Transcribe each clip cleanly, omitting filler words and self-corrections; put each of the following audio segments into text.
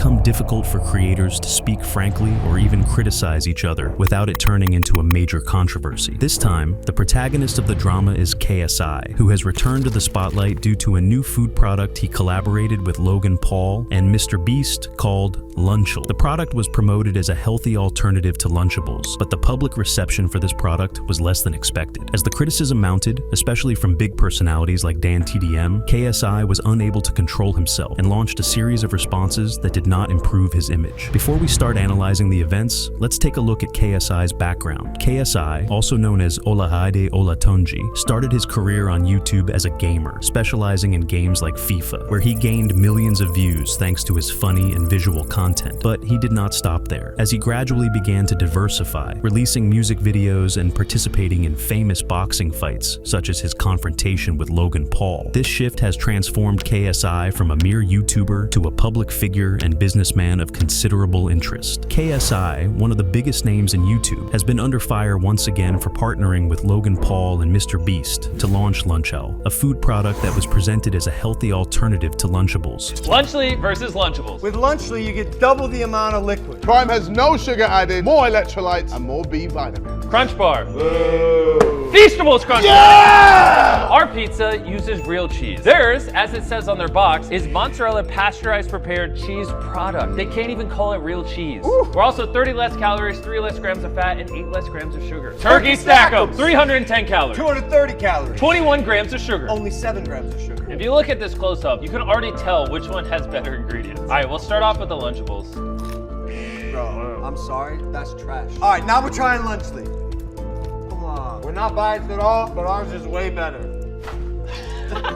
become difficult for creators to speak frankly or even criticize each other without it turning into a major controversy. This time, the protagonist of the drama is KSI, who has returned to the spotlight due to a new food product he collaborated with Logan Paul and mrbeast called Lunchable. The product was promoted as a healthy alternative to Lunchables, but the public reception for this product was less than expected. As the criticism mounted, especially from big personalities like DanTDM, KSI was unable to control himself and launched a series of responses that did not improve his image. Before we start analyzing the events, let's take a look at KSI's background. KSI, also known as Olahide Olatunji, started his career on YouTube as a gamer, specializing in games like FIFA, where he gained millions of views thanks to his funny and visual content. But he did not stop there, as he gradually began to diversify, releasing music videos and participating in famous boxing fights, such as his confrontation with Logan Paul. This shift has transformed KSI from a mere YouTuber to a public figure and businessman of considerable interest. KSI, one of the biggest names in YouTube, has been under fire once again for partnering with Logan Paul and mrbeast to launch Lunchable, a food product that was presented as a healthy alternative to Lunchables. Lunchly versus Lunchables. With Lunchly, you get double the amount of liquid. Prime has no sugar added, more electrolytes, and more B vitamins. Crunch Bar. Whoa. Feastables Crunch Yeah! Bar. Our pizza uses real cheese. Theirs, as it says on their box, is mozzarella pasteurized prepared cheese product. They can't even call it real cheese. Ooh. We're also 30 less calories, 3 less grams of fat, and 8 less grams of sugar. Turkey Stack 'em, 310 calories. 230 calories. 21 grams of sugar. Only 7 grams of sugar. If you look at this close up, you can already tell which one has better ingredients. All right, we'll start off with the Lunchables. Bro, I'm sorry, that's trash. All right, now we're trying Lunchly. Come on. We're not biased at all, but ours is way better.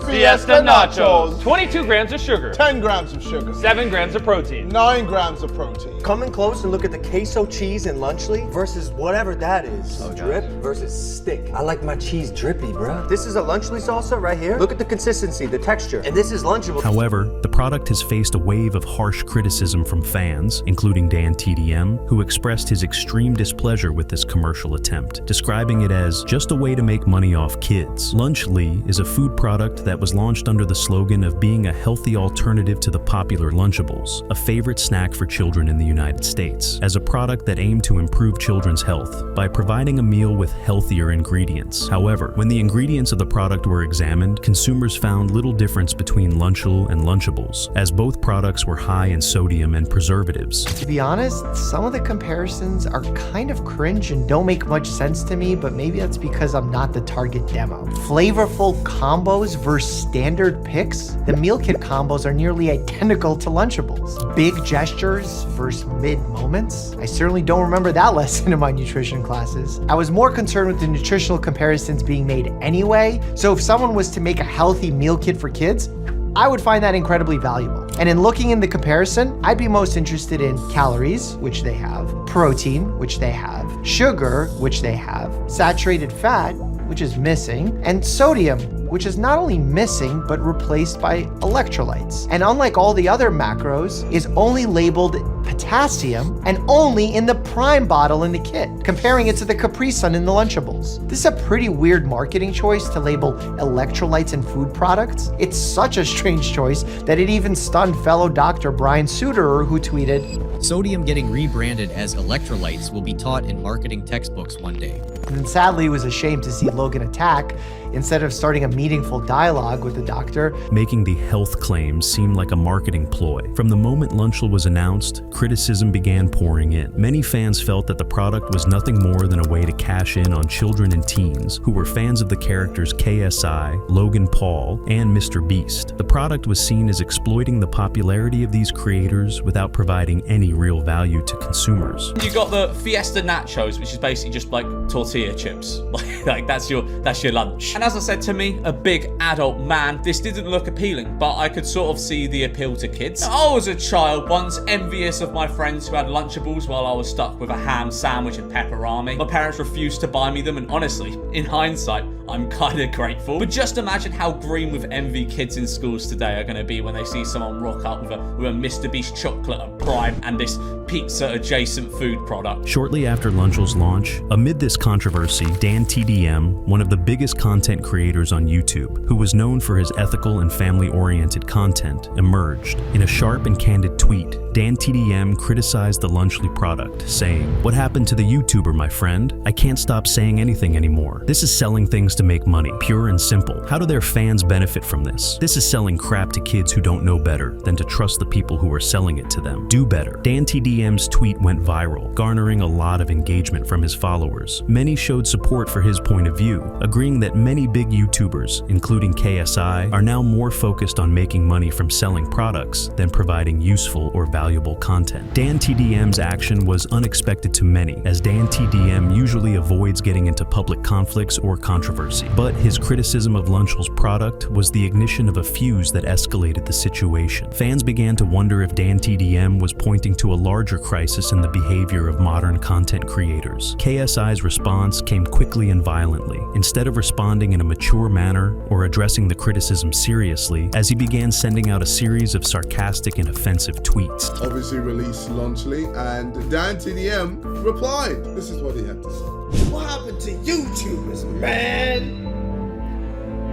Fiesta Nachos. 22 grams of sugar. 10 grams of sugar. 7 grams of protein. 9 grams of protein. Come in close and look at the queso cheese in Lunchly versus whatever that is. Drip versus stick. I like my cheese drippy, bro. This is a Lunchly salsa right here. Look at the consistency, the texture. And this is Lunchable. However, the product has faced a wave of harsh criticism from fans, including DanTDM, who expressed his extreme displeasure with this commercial attempt, describing it as just a way to make money off kids. Lunchly is a food product that was launched under the slogan of being a healthy alternative to the popular Lunchables, a favorite snack for children in the United States, as a product that aimed to improve children's health by providing a meal with healthier ingredients. However, when the ingredients of the product were examined, consumers found little difference between Lunchable and Lunchables, as both products were high in sodium and preservatives. To be honest, some of the comparisons are kind of cringe and don't make much sense to me, but maybe that's because I'm not the target demo. Flavorful combos versus standard picks? The meal kit combos are nearly identical to Lunchables. Big gestures versus mid moments? I certainly don't remember that lesson in my nutrition classes. I was more concerned with the nutritional comparisons being made anyway, so if someone was to make a healthy meal kit for kids, I would find that incredibly valuable. And in looking in the comparison, I'd be most interested in calories, which they have, protein, which they have, sugar, which they have, saturated fat, which is missing, and sodium, which is not only missing, but replaced by electrolytes. And unlike all the other macros, is only labeled potassium and only in the Prime bottle in the kit, comparing it to the Capri Sun in the Lunchables. This is a pretty weird marketing choice to label electrolytes in food products. It's such a strange choice that it even stunned fellow Dr. Brian Suterer, who tweeted, "Sodium getting rebranded as electrolytes will be taught in marketing textbooks one day." And then sadly, it was a shame to see Logan attack instead of starting a meaningful dialogue with the doctor, making the health claims seem like a marketing ploy. From the moment Lunchable was announced, criticism began pouring in. Many fans felt that the product was nothing more than a way to cash in on children and teens who were fans of the characters KSI, Logan Paul, and mrbeast. The product was seen as exploiting the popularity of these creators without providing any real value to consumers. You got the Fiesta Nachos, which is basically just like tortilla chips. Like that's your lunch. And as I said, to me, a big adult man, this didn't look appealing, but I could sort of see the appeal to kids. I was a child once, envious of my friends who had Lunchables while I was stuck with a ham sandwich and pepperami. My parents refused to buy me them, and honestly, in hindsight, I'm kind of grateful. But just imagine how green with envy kids in schools today are going to be when they see someone rock up with a mrbeast chocolate at Prime and this pizza adjacent food product. Shortly after Lunchable's launch, amid this controversy, DanTDM, one of the biggest content creators on YouTube, who was known for his ethical and family-oriented content, emerged. In a sharp and candid tweet, DanTDM criticized the Lunchly product, saying, "What happened to the YouTuber, my friend? I can't stop saying anything anymore. This is selling things to make money, pure and simple. How do their fans benefit from this? This is selling crap to kids who don't know better than to trust the people who are selling it to them. Do better." DanTDM's tweet went viral, garnering a lot of engagement from his followers. Many showed support for his point of view, agreeing that many big YouTubers, including KSI, are now more focused on making money from selling products than providing useful or valuable content. DanTDM's action was unexpected to many, as DanTDM usually avoids getting into public conflicts or controversy. But his criticism of Lunchl's product was the ignition of a fuse that escalated the situation. Fans began to wonder if DanTDM was pointing to a larger crisis in the behavior of modern content creators. KSI's response came quickly and violently. Instead of responding in a mature manner or addressing the criticism seriously, as he began sending out a series of sarcastic and offensive tweets. Obviously released Lunchly, and DanTDM replied. This is what he had to say. What happened to YouTubers, man?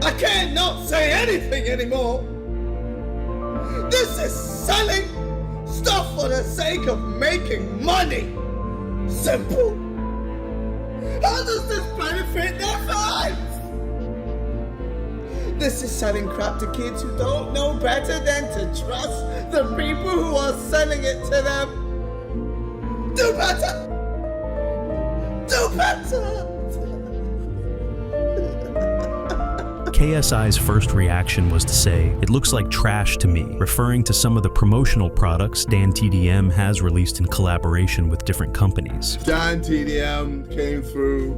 I can't not say anything anymore. This is selling stuff for the sake of making money. Simple. How does this benefit their fans? This is selling crap to kids who don't know better than to trust the people who are selling it to them. Do better. Do better. KSI's first reaction was to say, "It looks like trash to me," referring to some of the promotional products DanTDM has released in collaboration with different companies. DanTDM came through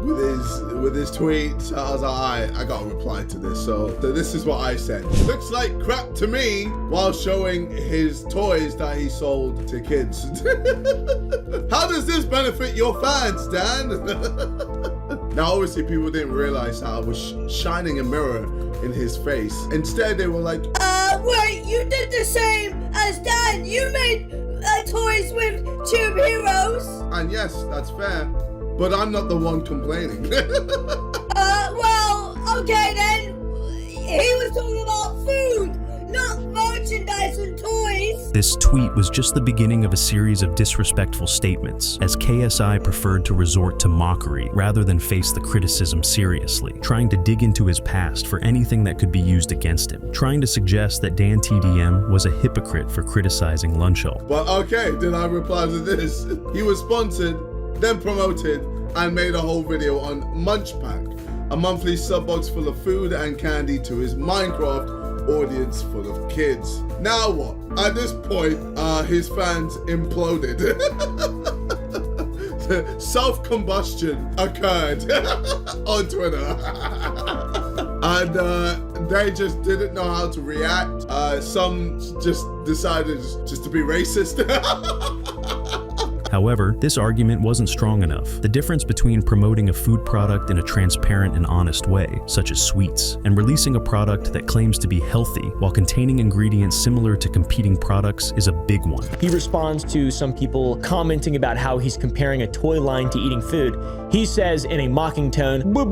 with his tweet. So I was like, I gotta reply to this. So this is what I said. "Looks like crap to me," while showing his toys that he sold to kids. How does this benefit your fans, Dan? Now, obviously, people didn't realize how I was shining a mirror in his face. Instead, they were like, wait, you did the same as Dan. You made toys with Tube Heroes. And yes, that's fair, but I'm not the one complaining. Well, okay then. He was talking about food, not merchandise and toys. This tweet was just the beginning of a series of disrespectful statements, as KSI preferred to resort to mockery rather than face the criticism seriously, trying to dig into his past for anything that could be used against him, trying to suggest that DanTDM was a hypocrite for criticizing Lunchel. But okay, then I reply to this. He was sponsored, then promoted, and made a whole video on Munch Pack, a monthly sub box full of food and candy to his Minecraft audience full of kids. Now what? At this point, his fans imploded. Self-combustion occurred on Twitter. And they just didn't know how to react. Some just decided just to be racist. However, this argument wasn't strong enough. The difference between promoting a food product in a transparent and honest way, such as sweets, and releasing a product that claims to be healthy while containing ingredients similar to competing products is a big one. He responds to some people commenting about how he's comparing a toy line to eating food. He says in a mocking tone, but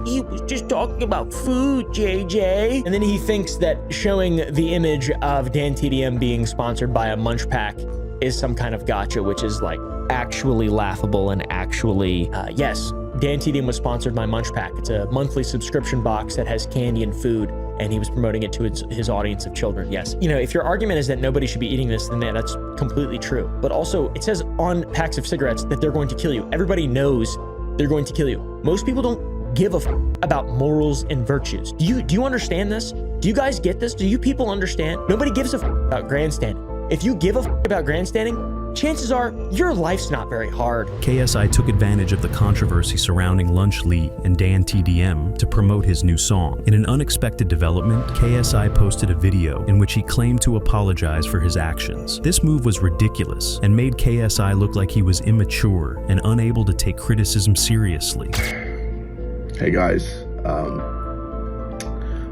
he was just talking about food, JJ. And then he thinks that showing the image of DanTDM being sponsored by a Munch Pack is some kind of gotcha, which is like actually laughable and actually, yes, DanTDM was sponsored by Munch Pack. It's a monthly subscription box that has candy and food, and he was promoting it to his audience of children, yes. You know, if your argument is that nobody should be eating this, then that's completely true. But also, it says on packs of cigarettes that they're going to kill you. Everybody knows they're going to kill you. Most people don't give a about morals and virtues. Do you understand this? Do you guys get this? Do you people understand? Nobody gives a about grandstanding. If you give a about grandstanding, chances are your life's not very hard. KSI took advantage of the controversy surrounding Lunchly and DanTDM to promote his new song. In an unexpected development, KSI posted a video in which he claimed to apologize for his actions. This move was ridiculous and made KSI look like he was immature and unable to take criticism seriously. Hey guys, a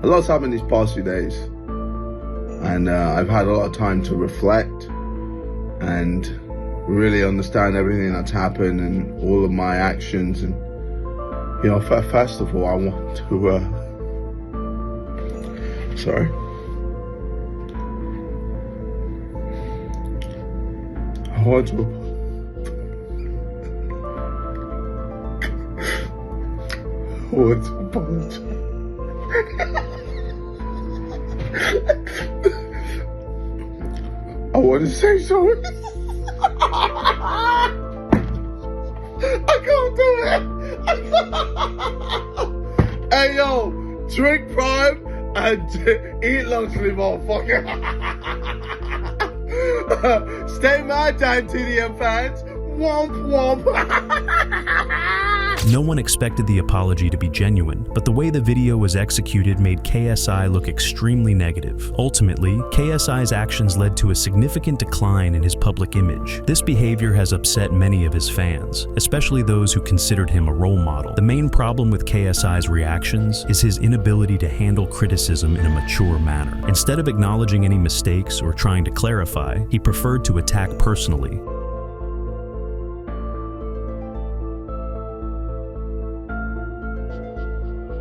lot's happened these past few days. And I've had a lot of time to reflect and really understand everything that's happened and all of my actions. And, you know, first of all, I want to, I want to apologize. I want to say sorry. I can't do it. Hey yo, drink Prime and eat luxury, motherfucker. Stay mad, DanTDM fans. Womp womp. No one expected the apology to be genuine, but the way the video was executed made KSI look extremely negative. Ultimately, KSI's actions led to a significant decline in his public image. This behavior has upset many of his fans, especially those who considered him a role model. The main problem with KSI's reactions is his inability to handle criticism in a mature manner. Instead of acknowledging any mistakes or trying to clarify, he preferred to attack personally.